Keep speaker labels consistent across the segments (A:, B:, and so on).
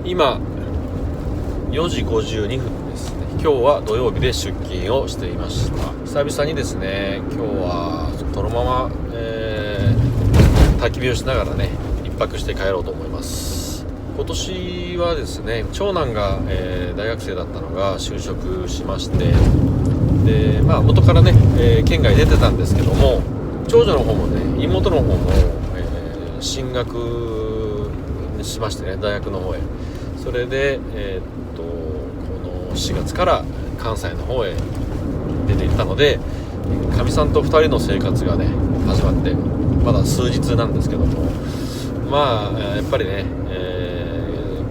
A: 今4時52分ですね。今日は土曜日で出勤をしていました。久々にですね、今日はそのまま、焚き火をしながらね一泊して帰ろうと思います。今年はですね、長男が、大学生だったのが就職しまして、で、元からね、県外出てたんですけども、長女の方もね、妹の方も、進学しましてね、大学の方へ。それで、この4月から関西の方へ出て行ったので、かみさんと2人の生活がね始まってまだ数日なんですけども、やっぱりね、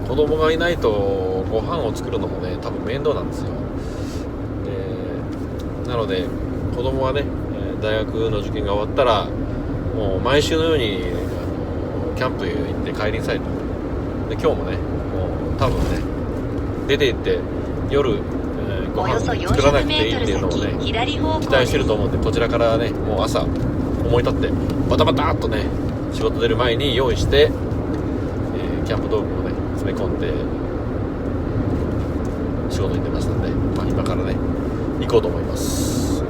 A: 子供がいないとご飯を作るのもね多分面倒なんですよ。なので子供はね、大学の受験が終わったらもう毎週のようにキャンプへ行って帰りなさいと。で今日もねもう多分ね出て行って夜、ご飯作らなくていいっていうのをね期待してると思うんで、こちらからねもう朝思い立ってバタバタっとね仕事出る前に用意して、キャンプ道具をね詰め込んで仕事に出ましたんで、今からね行こうと思います。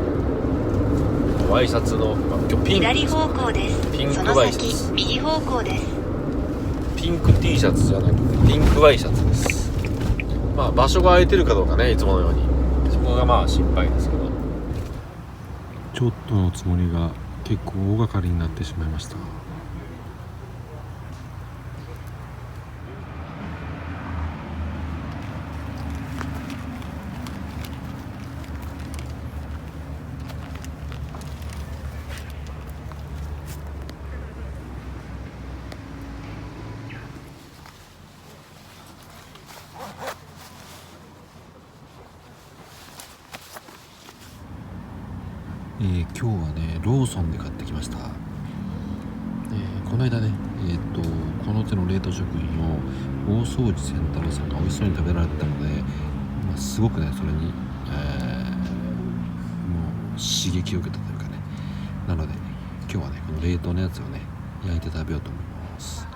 A: ワイシャツの、今日ピンクです。
B: 左方向です。
A: ピンクワイシャツ。
B: 右方向です。
A: ピンク T シャツじゃなくてピンクワイシャツです。場所が空いてるかどうかね、いつものようにそこが心配ですけど、
C: ちょっとのつもりが結構大掛かりになってしまいました。今日はねローソンで買ってきました。この間ねこの手の冷凍食品を大掃除仙太郎さんが美味しそうに食べられてたので、すごくねそれに、もう刺激を受けたというかね、なので今日はねこの冷凍のやつをね焼いて食べようと思います。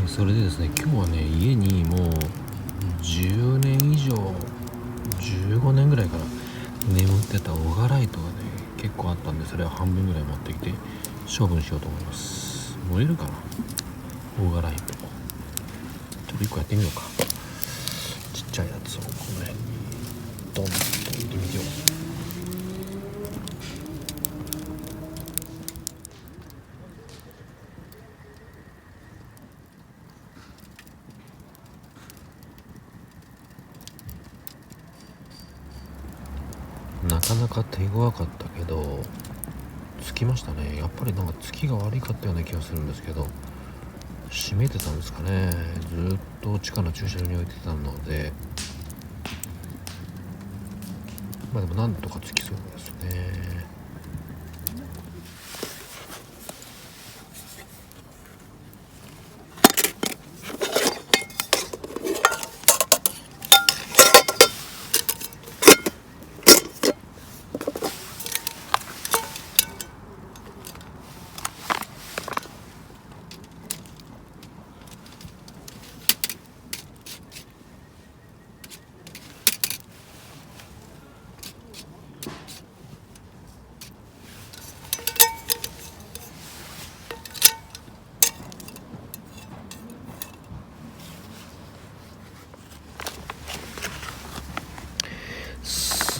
C: それでですね、今日はね家にもう10年以上15年ぐらいから眠ってたオガライトがね結構あったんで、それを半分ぐらい持ってきて処分しようと思います。燃えるかな、オガライト。ちょっと1個やってみようか。ちっちゃいやつをこの辺にドンと入れてみよう。なかなか手強かったけどつきましたね。やっぱりなんか月が悪かったような気がするんですけど、閉めてたんですかね。ずっと地下の駐車場に置いてたので、でもなんとかつきそうですね。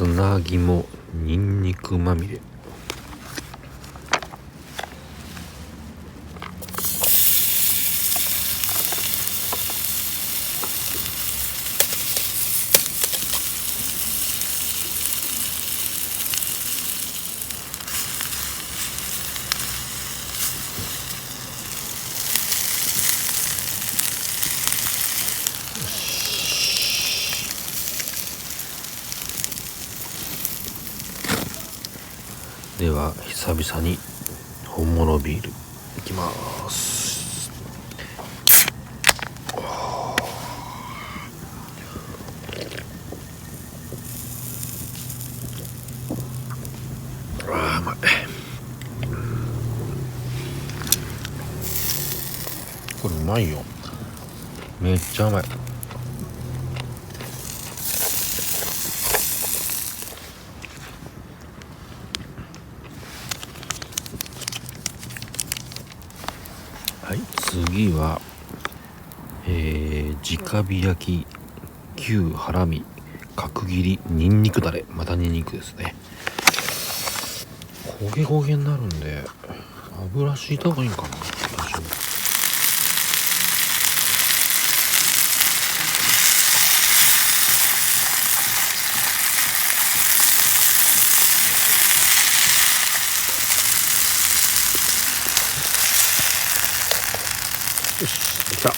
C: 砂肝にんにくまみれ。では久々に本物ビールいきます。あーうまい。これうまいよ。めっちゃうまい。はい、次は、直火焼き牛ハラミ角切りにんにくだれ。またにんにくですね。焦げ焦げになるんで油敷いた方がいいんかな。私もよし、できた。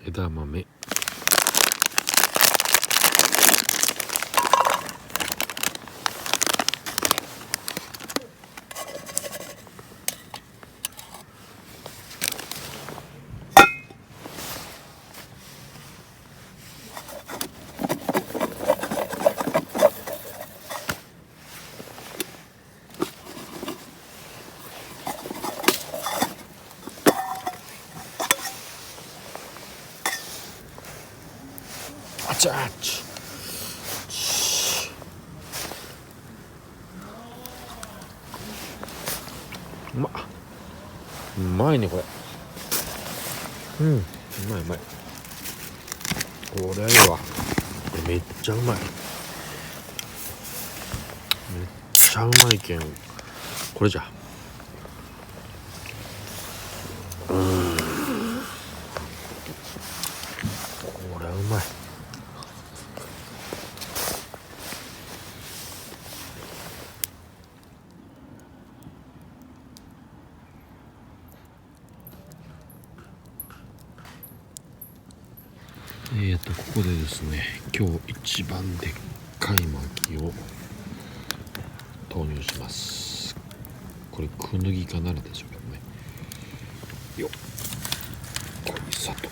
C: 枝豆。あちゃあち。うまいねこれ。うまいうまい。これはいいわ。めっちゃうまい。めっちゃうまいけんこれじゃ。これはうまい。ここでですね、今日一番でっかい薪を投入します。これクヌギかならでしょうけどね。よっ、これさと。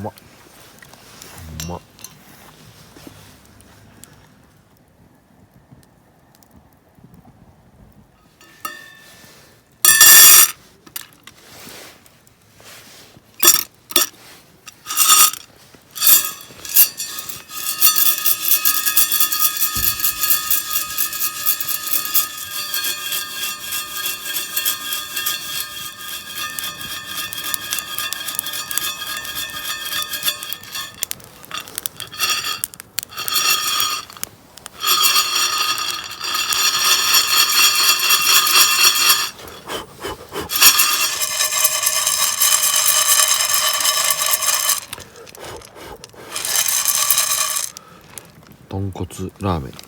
A: まっうまっ。豚骨ラーメン。